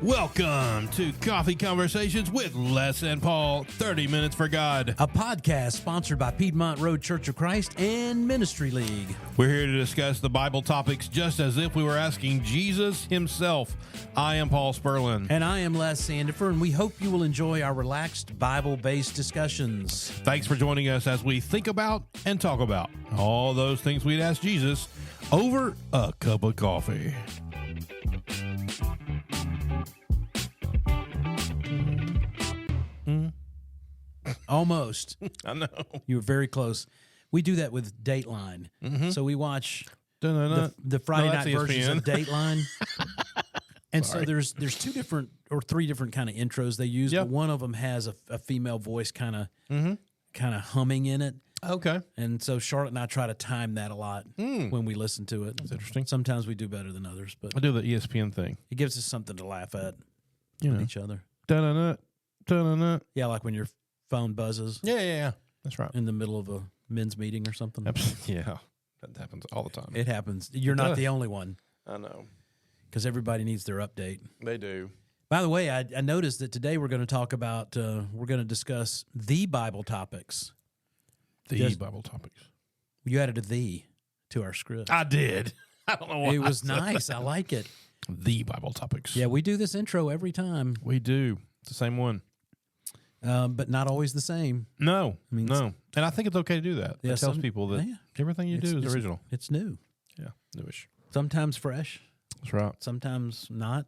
Welcome to Coffee Conversations with Les and Paul, 30 Minutes for God. A podcast sponsored by Piedmont Road Church of Christ and Ministry League. We're here to discuss the Bible topics just as if we were asking Jesus himself. I am Paul Sperlin. And I am Les Sandifer, and we hope you will enjoy our relaxed Bible-based discussions. Thanks for joining us as we think about and talk about all those things we'd ask Jesus over a cup of coffee. Almost. I know. You were very close. We do that with Dateline. So we watch the Friday No, that's night versions of ESPN. Dateline. And so there's two different or three different kind of intros they use, Yep. but one of them has a female voice kind of humming in it. Okay. And so Charlotte and I try to time that a lot when we listen to it. That's interesting. Sometimes we do better than others, but I do the ESPN thing. it gives us something to laugh at You with know. each other. Da-da-da, da-da-da. Yeah, like when your phone buzzes Yeah. That's right. in the middle of a men's meeting or something. Yeah. That happens all the time. It happens. You're not the only one I know. because everybody needs their update. They do. By the way, I noticed that today we're going to talk about, we're going to discuss the Bible topics. The Just- Bible topics. You added a "the" to our script. I did. I don't know why. It was I said nice. that. I like it. The Bible topics. Yeah, we do this intro every time, We do. It's the same one. but not always the same. No. mean, no. And I think it's okay to do that. Yeah, It tells some- people that yeah. everything you do is It's- original. It's new. Yeah. Newish. Sometimes fresh, That's right. sometimes not.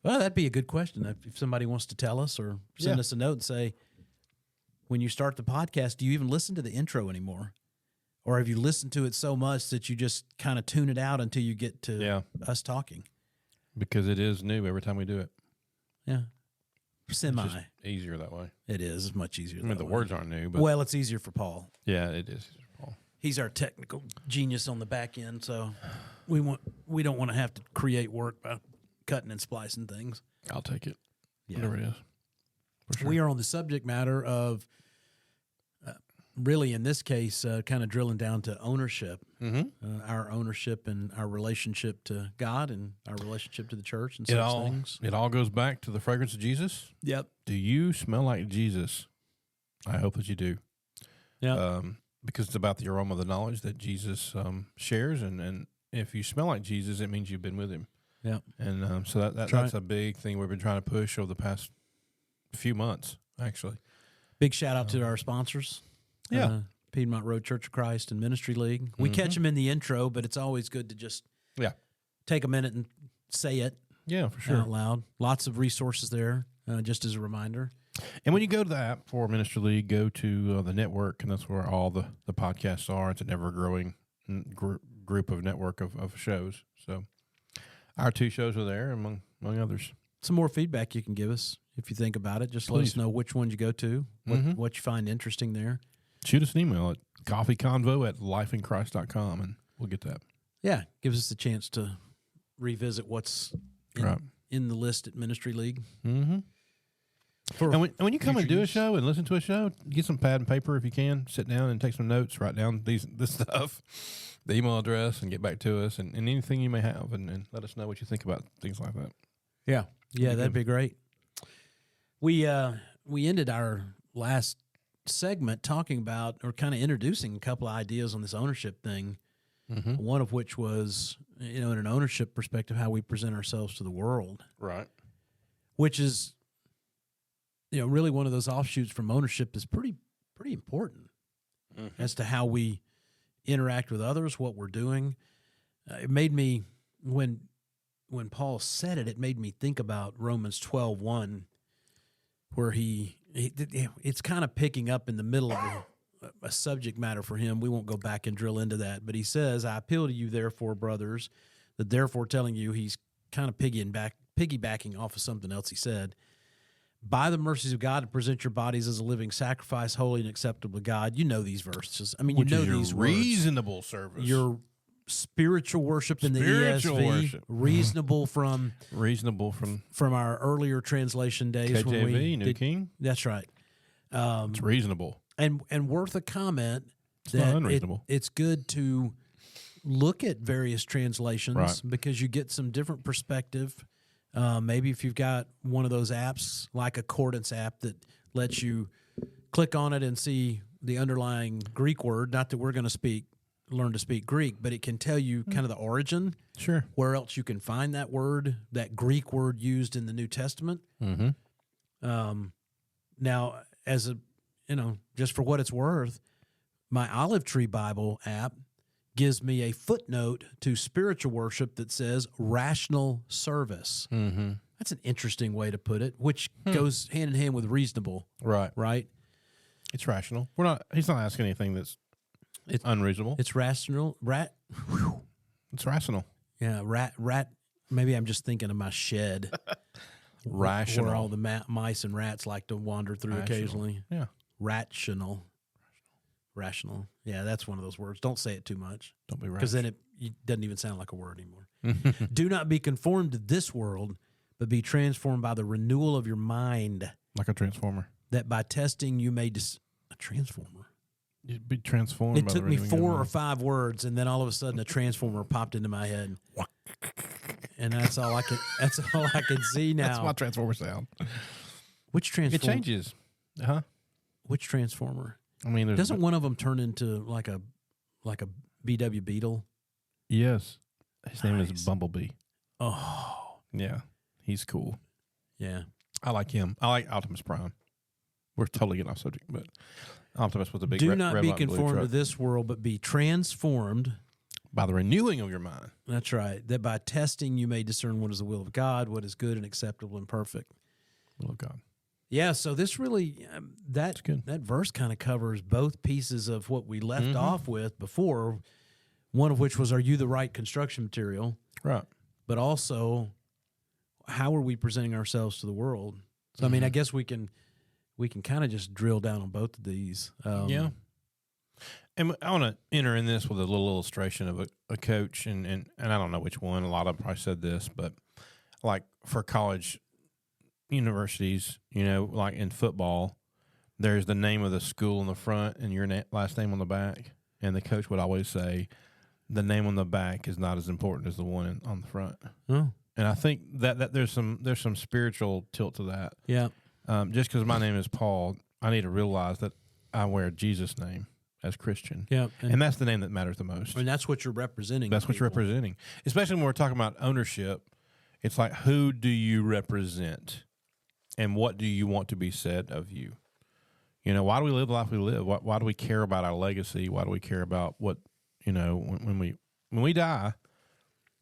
Well, that'd be a good question if somebody wants to tell us or send Yeah. us a note and say, when you start the podcast, do you even listen to the intro anymore? Or have you listened to it so much that you just kind of tune it out until you get to us talking? Because it is new every time we do it. Yeah. It's Semi. just easier that way. It is. It's much easier. I mean, that the way. words aren't new, but Well, it's easier for Paul. yeah, it is. Paul. He's our technical genius on the back end, so we don't want to have to create work by cutting and splicing things. I'll take it. Yeah. Whatever it is. For sure. We are on the subject matter of, really in this case, kind of drilling down to ownership, our ownership and our relationship to God and our relationship to the church and such things. It all goes back to the fragrance of Jesus. Yep. Do you smell like Jesus? I hope that you do. Yeah. Because it's about the aroma of the knowledge that Jesus shares, and if you smell like Jesus, it means you've been with him. Yeah. And so that's right. a big thing we've been trying to push over the past few months, actually. Big shout out to our sponsors. Yeah. Piedmont Road Church of Christ and Ministry League. We catch them in the intro, but it's always good to just Yeah. take a minute and say it Yeah, for sure. out loud. Lots of resources there, just as a reminder. And when you go to the app for Ministry League, go to the network, and that's where all the podcasts are. It's an ever-growing group of network of shows. So our two shows are there, among others. Some more feedback you can give us if you think about it. Just let us Please. know which ones you go to, what you find interesting there. Shoot us an email at coffeeconvo@lifeinchrist.com, and we'll get that. Yeah, gives us a chance to revisit what's Right. in the list at Ministry League. Mm-hmm. For And when you come and future do a use. show and listen to a show, get some pad and paper if you can. Sit down and take some notes. Write down this stuff, the email address, and get back to us, and anything you may have, and let us know what you think about things like that. Yeah, be that'd be great. We ended our last segment talking about or kind of introducing a couple of ideas on this ownership thing. One of which was, in an ownership perspective, how we present ourselves to the world, Right. which is, really one of those offshoots from ownership is pretty important as to how we interact with others, what we're doing. It made me when Paul said it made me think about Romans 12:1, where it's kind of picking up in the middle of a subject matter for him. We won't go back and drill into that, but he says, "I appeal to you, therefore, brothers," that therefore telling you he's kind of piggybacking off of something else he said. By the mercies of God, to present your bodies as a living sacrifice, holy and acceptable to God. You know these verses. I mean, Which you know is your these words. reasonable service. Your spiritual worship in the Spiritual ESV, worship. reasonable from reasonable from our earlier translation days when we KJV, New did, King. That's right. It's reasonable. And worth a comment It's that not unreasonable. it's good to look at various translations Right. because you get some different perspective Maybe if you've got one of those apps like Accordance app that lets you click on it and see the underlying Greek word. Not that we're going to learn to speak Greek, but it can tell you kind of the origin. Sure. Where else you can find that word, that Greek word used in the New Testament. Mm-hmm. Now, just for what it's worth, my Olive Tree Bible app gives me a footnote to spiritual worship that says rational service. Mm-hmm. That's an interesting way to put it, which goes hand in hand with reasonable. Right. Right? It's rational. He's not asking anything that's unreasonable. It's rational. It's rational. Yeah, rat. Maybe I'm just thinking of my shed. Rational. Where all the mice and rats like to wander through occasionally. Yeah. Rational. Yeah, that's one of those words. Don't say it too much. Don't be rash. Because then it doesn't even sound like a word anymore. Do not be conformed to this world, but be transformed by the renewal of your mind, like a transformer. that by testing you may a transformer. You'd be transformed. It by took the me renewing of 4 your or mind. 5 words, and then all of a sudden a transformer popped into my head, and that's all I can see now. That's my transformer sound. Which transformer? It changes. Huh? Which transformer? I mean, Doesn't one of them turn into like a VW Beetle? Yes. His name Nice. is Bumblebee. Oh, Yeah. He's cool. yeah. I like him. I like Optimus Prime. We're totally getting off subject, but Optimus with a big Do red, not red be light blue conformed to truck. this world, but be transformed. By the renewing of your mind. That's right. That by testing you may discern what is the will of God, what is good and acceptable and perfect. Will of God. Yeah, so this really That's good. that verse kind of covers both pieces of what we left off with before. One of which was, are you the right construction material? Right. But also, how are we presenting ourselves to the world? So I mean, I guess we can kind of just drill down on both of these. Yeah. And I want to enter in this with a little illustration of a coach, and I don't know which one. A lot of them probably said this, but like for college universities, like in football, there's the name of the school on the front and your last name on the back. And the coach would always say, the name on the back is not as important as the one on the front. Oh, And I think that there's some spiritual tilt to that. yeah. Just because my name is Paul, I need to realize that I wear Jesus' name as Christian. Yeah. And that's the name that matters the most. And that's what you're representing. That's to what you're people. representing. Especially when we're talking about ownership, it's like, who do you represent? And what do you want to be said of you? Why do we live the life we live? Why do we care about our legacy? Why do we care about what, when we die?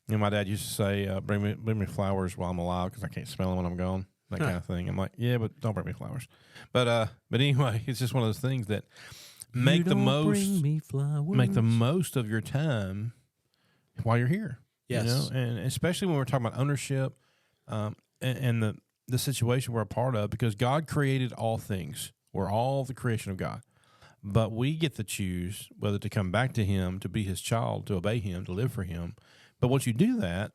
My dad used to say, bring me flowers while I'm alive because I can't smell them when I'm gone. That kind of thing. I'm like, yeah, but don't bring me flowers. But anyway, it's just one of those things that make the most of your time while you're here. Yes. And especially when we're talking about ownership, and the situation we're a part of, because God created all things. We're all the creation of God. But we get to choose whether to come back to Him, to be His child, to obey Him, to live for Him. But once you do that,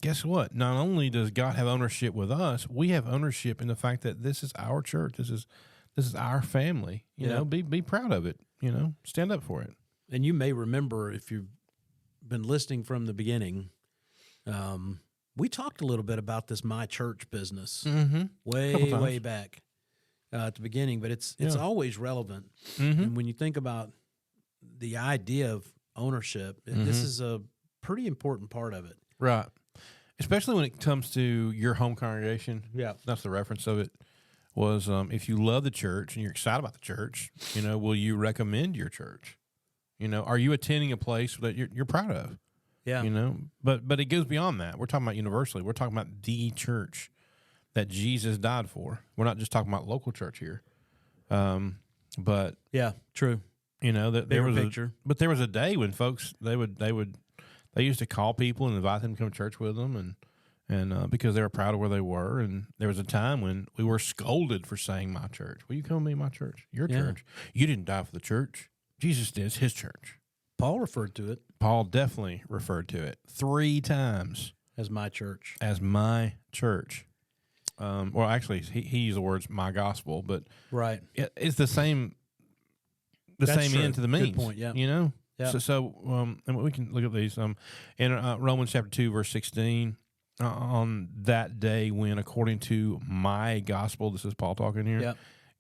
guess what? Not only does God have ownership with us, we have ownership in the fact that this is our church. This is our family. Be proud of it. Stand up for it. And you may remember, if you've been listening from the beginning, we talked a little bit about this My Church business way back at the beginning, but it's always relevant. And when you think about the idea of ownership, this is a pretty important part of it. Right. Especially when it comes to your home congregation. Yeah. That's the reference of it, was if you love the church and you're excited about the church, will you recommend your church? Are you attending a place that you're proud of? Yeah. But it goes beyond that. We're talking about universally. We're talking about the church that Jesus died for. We're not just talking about local church here. But yeah, true. That there Bigger was picture. but there was a day when folks they used to call people and invite them to come to church with them, and because they were proud of where they were. And there was a time when we were scolded for saying my church. Will you come to me, my church? Your church. You didn't die for the church. Jesus did. It's His church. Paul referred to it Paul definitely referred to it 3 times as my church. as my church. Well, actually, he used the words "my gospel," but Right. it's the same. The That's same true. end to the Good means. point, yeah. Yeah. So and we can look at these. In Romans chapter 2, verse 16, on that day when, according to my gospel, this is Paul talking here, Yep.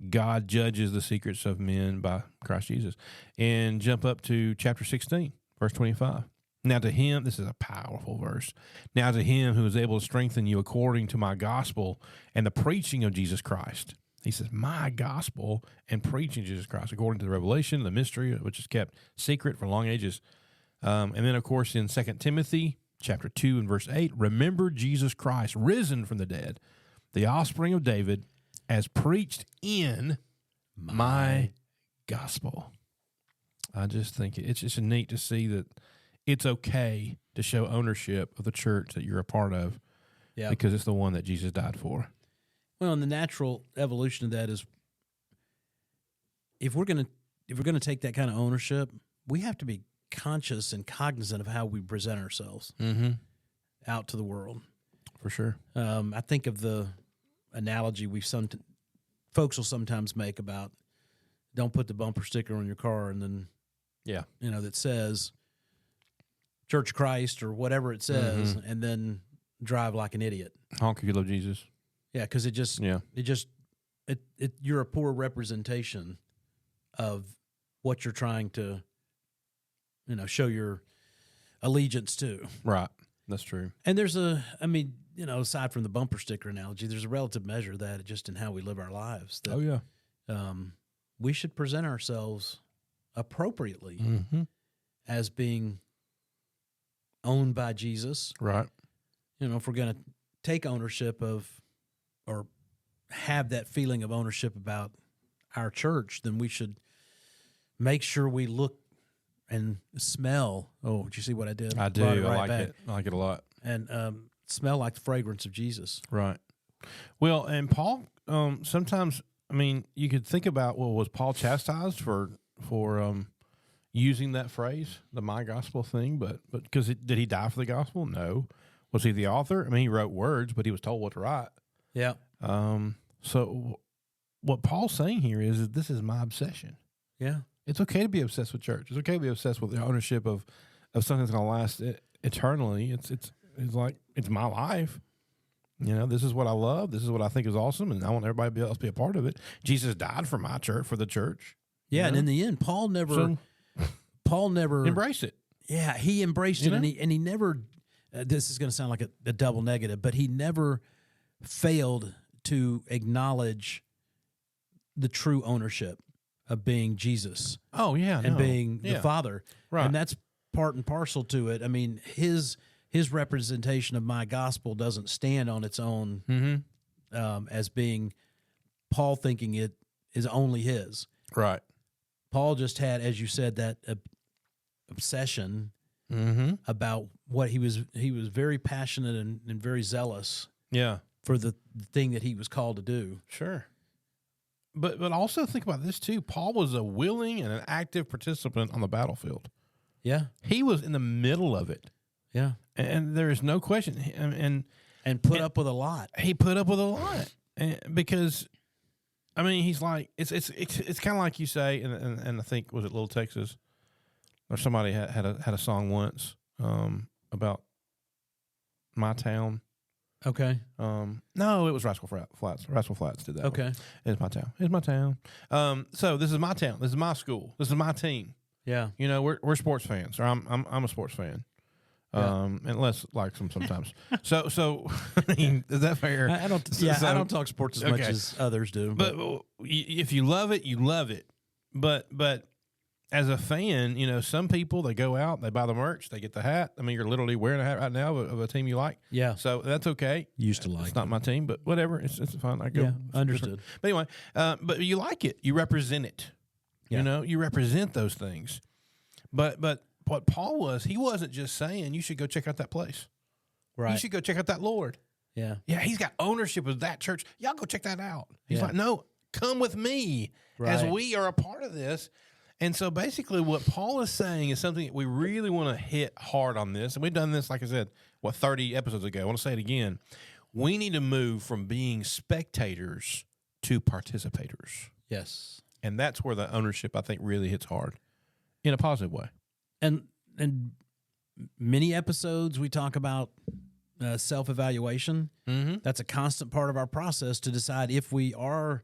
God judges the secrets of men by Christ Jesus. And jump up to chapter 16, verse 25. Now to him, this is a powerful verse. Now to him who is able to strengthen you according to my gospel and the preaching of Jesus Christ. He says, my gospel and preaching of Jesus Christ, according to the revelation, the mystery, which is kept secret for long ages. And then, of course, in 2 Timothy chapter 2 and verse 8, remember Jesus Christ, risen from the dead, the offspring of David, as preached in my gospel. I just think it's just neat to see that it's okay to show ownership of the church that you're a part of, because it's the one that Jesus died for. Well, and the natural evolution of that is, if we're gonna take that kind of ownership, we have to be conscious and cognizant of how we present ourselves out to the world. For sure. I think of the analogy folks will sometimes make about, don't put the bumper sticker on your car and then that says Church of Christ or whatever it says, and then drive like an idiot. Honk if you love Jesus. Yeah, because you're a poor representation of what you're trying to, show your allegiance to. Right. That's true. And there's aside from the bumper sticker analogy, there's a relative measure of that just in how we live our lives. That, we should present ourselves appropriately as being owned by Jesus. Right. If we're going to take ownership of, or have that feeling of ownership about our church, then we should make sure we look and smell. Oh, did you see what I did? I do. Brought I like back. it. I like it a lot. And smell like the fragrance of Jesus. Right. Well, and Paul, sometimes, you could think about, was Paul chastised for using that phrase, the my gospel thing? But because did he die for the gospel? No. Was he the author? He wrote words, but he was told what to write. Yeah. So what Paul's saying here is that this is my obsession. Yeah. It's okay to be obsessed with church. It's okay to be obsessed with the ownership of something that's going to last eternally. It's like, it's my life. This is what I love. This is what I think is awesome, and I want everybody else to be a part of it. Jesus died for my church, for the church. Yeah, and in the end, Paul never embraced it. Yeah, he embraced it, and he never. This is going to sound like a double negative, but he never failed to acknowledge the true ownership of being Jesus. Oh yeah, and being the Father, right? And that's part and parcel to it. His representation of my gospel doesn't stand on its own as being Paul thinking it is only his. Right. Paul just had, as you said, that obsession about what he was very passionate and very zealous for the thing that he was called to do. Sure. But also think about this too. Paul was a willing and an active participant on the battlefield. Yeah. He was in the middle of it. Yeah. And there is no question. And put up with a lot. He put up with a lot. Because he's like, it's kind of like you say, and I think, was it Little Texas, or somebody had a song once about my town. Okay. No, it was Rascal Flats. Rascal Flats did that. Okay. One. It's my town. It's my town. So this is my town. This is my school. This is my team. Yeah. We're sports fans, or I'm a sports fan. And less like sometimes. so is that fair? I don't. I don't talk sports as much as others do. But if you love it, you love it. But as a fan, some people, they go out, they buy the merch, they get the hat. You're literally wearing a hat right now of a team you like. Yeah. So that's okay. Used to like. It's not my team, but whatever. It's fine. I go. Yeah. Understood. But anyway, but you like it. You represent it. Yeah. You represent those things. But what Paul was, he wasn't just saying you should go check out that place. Right. You should go check out that Lord. Yeah. Yeah, he's got ownership of that church. Y'all go check that out. He's Yeah. like, no, come with me as Right. we are a part of this. And so basically what Paul is saying is something that we really want to hit hard on this. And we've done this, like I said, 30 episodes ago. I want to say it again. We need to move from being spectators to participators. Yes. And that's where the ownership, I think, really hits hard in a positive way. And many episodes we talk about self-evaluation. Mm-hmm. That's a constant part of our process to decide if we are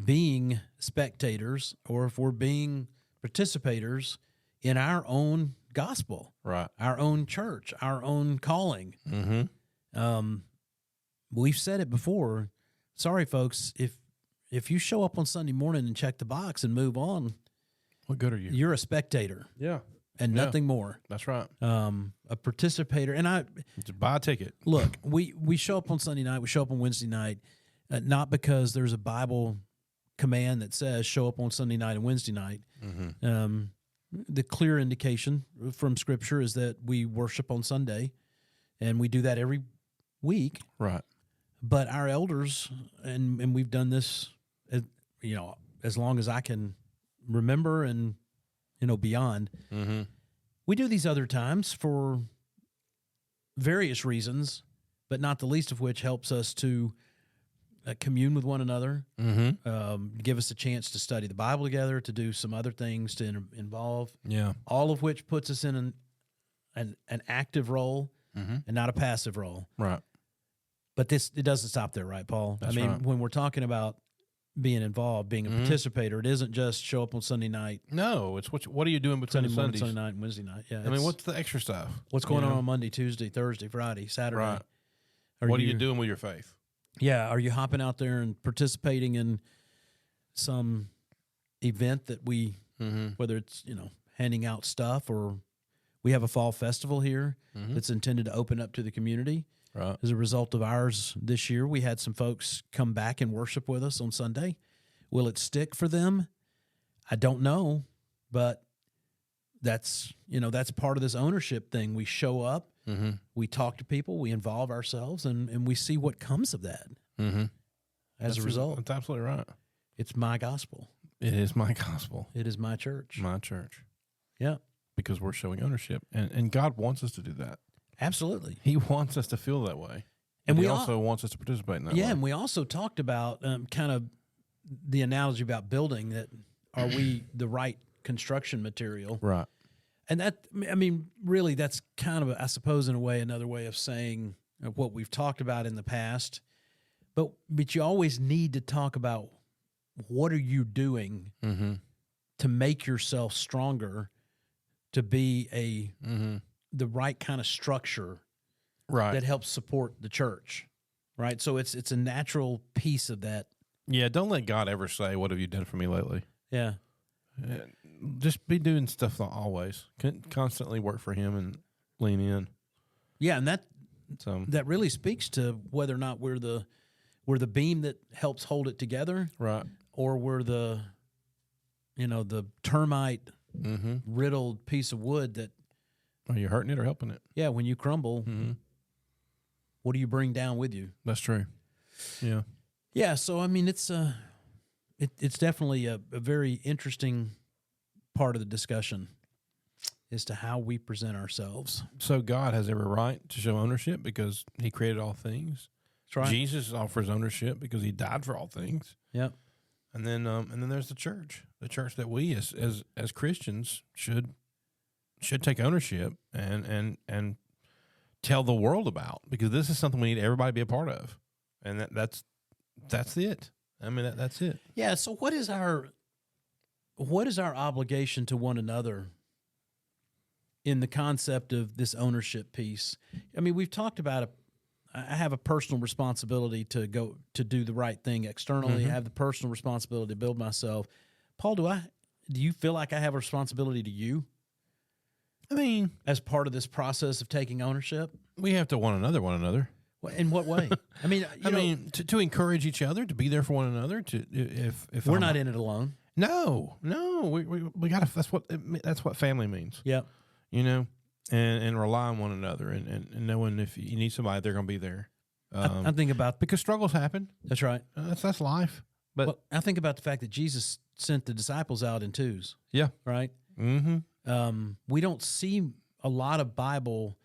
being spectators or if we're being participators in our own gospel, Right. our own church, our own calling. Mm-hmm. We've said it before. Sorry, folks, if you show up on Sunday morning and check the box and move on, What good are you? you're a spectator Yeah. and Yeah. nothing more. That's right. A participator. And I Just buy a ticket. look, we show up on Sunday night, we show up on Wednesday night, not because there's a Bible command that says show up on Sunday night and Wednesday night. Mm-hmm. The clear indication from Scripture is that we worship on Sunday, and we do that every week. Right. But our elders, and we've done this, as long as I can remember, and beyond. Mm-hmm. We do these other times for various reasons, but not the least of which helps us to commune with one another, Mm-hmm. give us a chance to study the Bible together, to do some other things to involve, Yeah. all of which puts us in an active role Mm-hmm. and not a passive role. Right. But it doesn't stop there, right, Paul? That's I mean, right. when we're talking about being involved, being a Mhm. participator, it isn't just show up on Sunday night, No, it's what are you doing between Sunday the morning, Sundays? Sunday night, and Wednesday night. Yeah, I mean, it's- what's the extra stuff? what's going you know? on Monday, Tuesday, Thursday, Friday, Saturday? Right. What are you doing with your faith? Yeah, are you hopping out there and participating in some event that Mm-hmm. whether it's handing out stuff, or we have a fall festival here Mm-hmm. that's intended to open up to the community. Right. As a result of ours this year, we had some folks come back and worship with us on Sunday. Will it stick for them? I don't know, but that's part of this ownership thing. We show up, Mm-hmm. we talk to people, we involve ourselves, and we see what comes of that. Mm-hmm. As a result, That's absolutely right. it's my gospel. It is my gospel, It is my church. my church, Yeah, because we're showing ownership, and God wants us to do that. absolutely. He wants us to feel that way, And he we also wants us to participate in that. Yeah, way. and we also talked about kind of the analogy about building, that are we the right construction material? Right. And that, I mean, really, that's kind of, I suppose, in a way, another way of saying what we've talked about in the past. But you always need to talk about what are you doing Mm-hmm. to make yourself stronger, to be Mm-hmm. the right kind of structure Right. that helps support the church, right? So it's a natural piece of that. Yeah. Don't let God ever say, "What have you done for me lately?" Yeah. Just be doing stuff always. Constantly work for Him and lean in. Yeah, and So that really speaks to whether or not we're the beam that helps hold it together, right. or we're the termite Mm-hmm. riddled piece of wood that, Are you hurting it or helping it? yeah, when you crumble, Mm-hmm. what do you bring down with you? That's true. Yeah. Yeah, so I mean, it's definitely a very interesting part of the discussion as to how we present ourselves. So God has every right to show ownership because He created all things. That's right. Jesus offers ownership because He died for all things. Yep. And then there's the church that we as Christians should take ownership and tell the world about, because this is something we need everybody to be a part of, and that's it. I mean that's it. Yeah. So what is our obligation to one another in the concept of this ownership piece? I mean, we've talked about I have a personal responsibility to go to do the right thing externally. Mhm. I have the personal responsibility to build myself. Paul, do you feel like I have a responsibility to you I mean, as part of this process of taking ownership? we have to one another. In what way? I mean, To encourage each other, to be there for one another. To if we're I'm not in it alone. No, we got to. That's what family means. Yeah. And rely on one another, and knowing if you need somebody, they're going to be there. I think about Because struggles happen. that's right. That's life. But Well, I think about the fact that Jesus sent the disciples out in twos, yeah, right? mm-hmm. We don't see a lot of Bible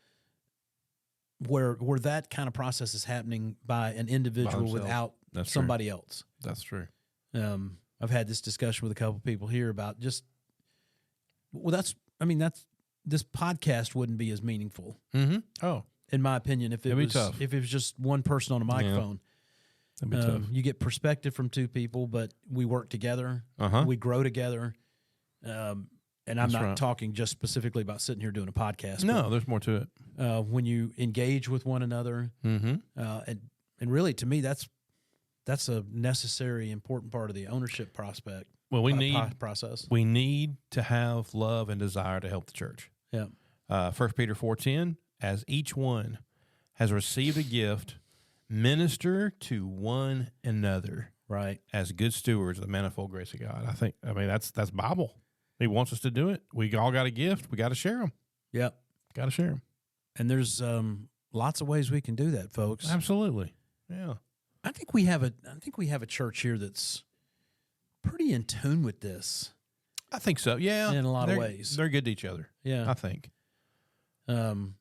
where that kind of process is happening by an individual themselves. without That's true. somebody else. That's true. I've had this discussion with a couple people here about this podcast wouldn't be as meaningful Mm-hmm. Oh, in my opinion, if it It'd be was tough. if it was just one person on a microphone. That'd be tough. You get perspective from two people, but we work together. Uh-huh. We grow together. And I'm That's not right. talking just specifically about sitting here doing a podcast. No, there's more to it. But, when you engage with one another, Mm-hmm. and really to me, that's a necessary, important part of the ownership prospect. Well, Process. we need to have love and desire to help the church. Yeah. 1 Peter 4:10, as each one has received a gift, minister to one another Right. as good stewards of the manifold grace of God. I mean, that's Bible. He wants us to do it. We all got a gift. We got to share them. Yep. Got to share them. And there's lots of ways we can do that, folks. Absolutely. Yeah. I think we have a church here that's pretty in tune with this. I think so. Yeah. In a lot of ways. They're good to each other. Yeah. I think. It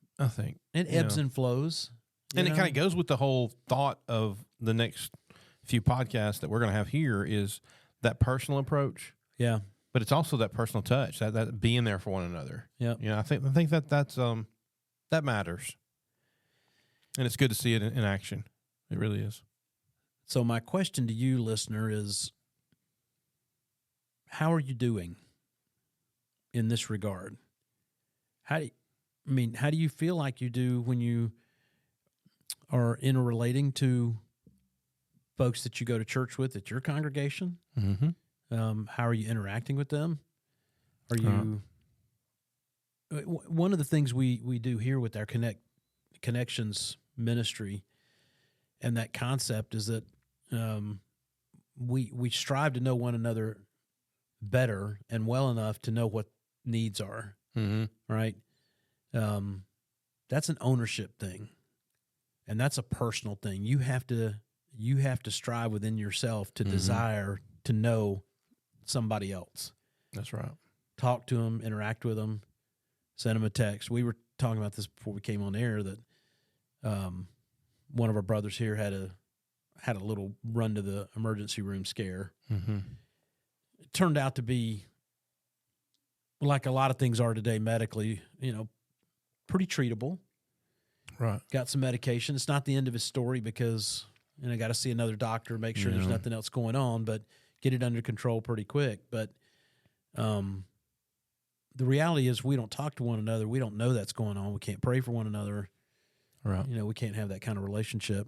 ebbs and flows. And it kind of goes with the whole thought of the next few podcasts that we're going to have here is that personal approach. Yeah. But it's also that personal touch, that being there for one another. Yeah. You know, I think that's that matters. And it's good to see it in action. It really is. So my question to you, listener, is how are you doing in this regard? How do you feel like you do when you are interrelating to folks that you go to church with at your congregation? Mm-hmm. How are you interacting with them? Are you one of the things we do here with our Connections ministry and that concept is that we strive to know one another better and well enough to know what needs are. Mm-hmm. Right? That's an ownership thing, and that's a personal thing. You have to strive within yourself to desire to know somebody else. That's right. Talk to them, interact with them, send them a text. We were talking about this before we came on air that one of our brothers here had a little run to the emergency room scare. Mm-hmm. It turned out to be, like a lot of things are today medically, pretty treatable. Right. Got some medication. It's not the end of his story because got to see another doctor, make sure there's nothing else going on, but get it under control pretty quick. But the reality is we don't talk to one another. We don't know that's going on. We can't pray for one another. Right. We can't have that kind of relationship.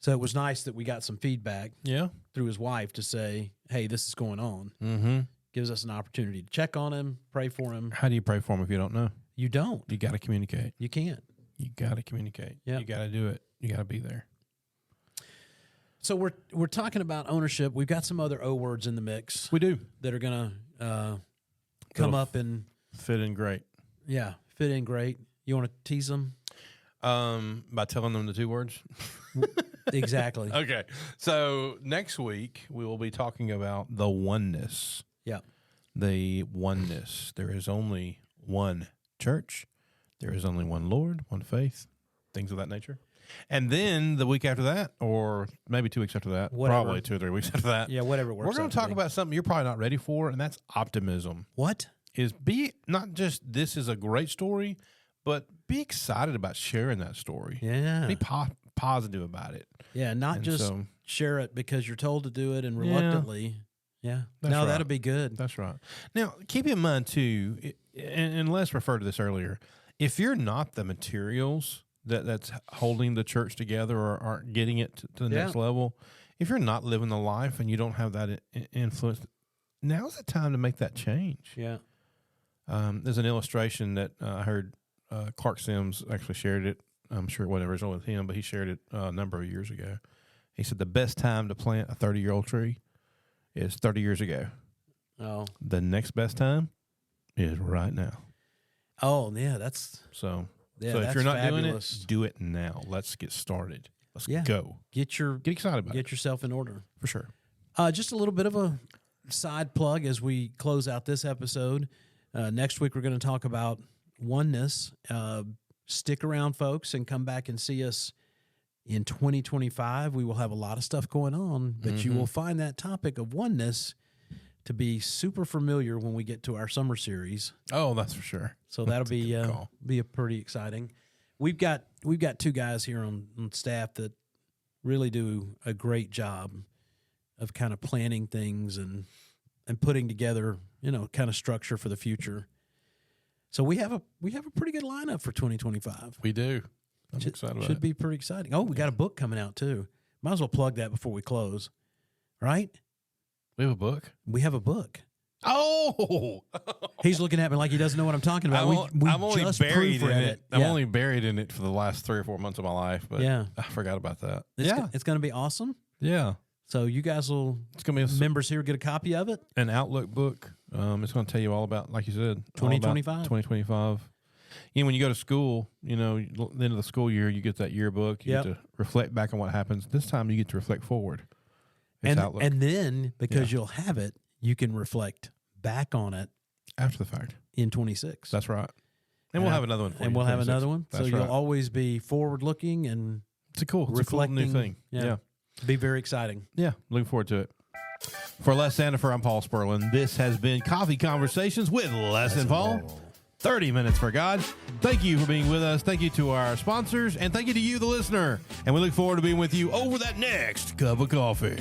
So it was nice that we got some feedback through his wife to say, hey, this is going on. Mm-hmm. Gives us an opportunity to check on him, pray for him. How do you pray for them if you don't know? You don't. You got to communicate. You can't. You got to communicate. Yeah. You got to do it. You got to be there. So we're talking about ownership. We've got some other O words in the mix. We do. That are going to come up and fit in great. Yeah, fit in great. You want to tease them? By telling them the two words? Exactly. Okay. So next week we will be talking about the oneness. Yeah. The oneness. There is only one church. There is only one Lord, one faith, things of that nature. And then the week after that, or maybe 2 weeks after that, probably 2 or 3 weeks after that. Yeah, whatever works. We're going to talk about something you're probably not ready for, and that's optimism. What? Is be not just this is a great story, but be excited about sharing that story. Yeah. Be positive about it. Yeah, not And just so- share it because you're told to do it and reluctantly. Yeah. That's No, right. that'll be good. That's right. Now, keep in mind, too, and Les referred to this earlier, if you're not the materials that's holding the church together or aren't getting it to the next level, if you're not living the life and you don't have that influence, now's the time to make that change. Yeah. There's an illustration that I heard Clark Sims actually shared it. I'm sure it wasn't original with him, but he shared it a number of years ago. He said the best time to plant a 30-year-old tree is 30 years ago. Oh. The next best time is right now. Oh, yeah, that's So, yeah, so if that's you're not fabulous. doing it, do it now. Let's get started. Let's Yeah. go. Get Get excited about it, yourself in order. for sure. Just a little bit of a side plug as we close out this episode. Next week, we're going to talk about oneness. Stick around, folks, and come back and see us in 2025. We will have a lot of stuff going on, but you will find that topic of oneness to be super familiar when we get to our summer series. Oh, that's for sure. So that'll be good call. be a pretty exciting. we've got two guys here on staff that really do a great job of kind of planning things and putting together, kind of structure for the future. So we have a pretty good lineup for 2025. We do. I'm excited about it. Should be pretty exciting. Oh, we got a book coming out too. Might as well plug that before we close. Right? We have a book? We have a book. Oh! He's looking at me like he doesn't know what I'm talking about. I'm only just buried in proofread it. I'm only buried in it for the last 3 or 4 months of my life, but I forgot about that. It's going to be awesome. Yeah. So you guys will, it's going to be members here get a copy of it. An Outlook book. It's going to tell you all about, like you said, 2025. 2025. When you go to school, the end of the school year, you get that yearbook. You get to reflect back on what happens. This time you get to reflect forward. It's Outlook. And then, because you'll have it, you can reflect back on it. After the fact. In 26. That's right. And we'll have another one for you. And we'll have another one. That's so right. you'll always be forward-looking and it's a cool new thing. Yeah. Be very exciting. Yeah. Looking forward to it. For Les Sandifer, I'm Paul Sperlin. This has been Coffee Conversations with Les and Paul. 30 minutes for God. Thank you for being with us. Thank you to our sponsors. And thank you to you, the listener. And we look forward to being with you over that next cup of coffee.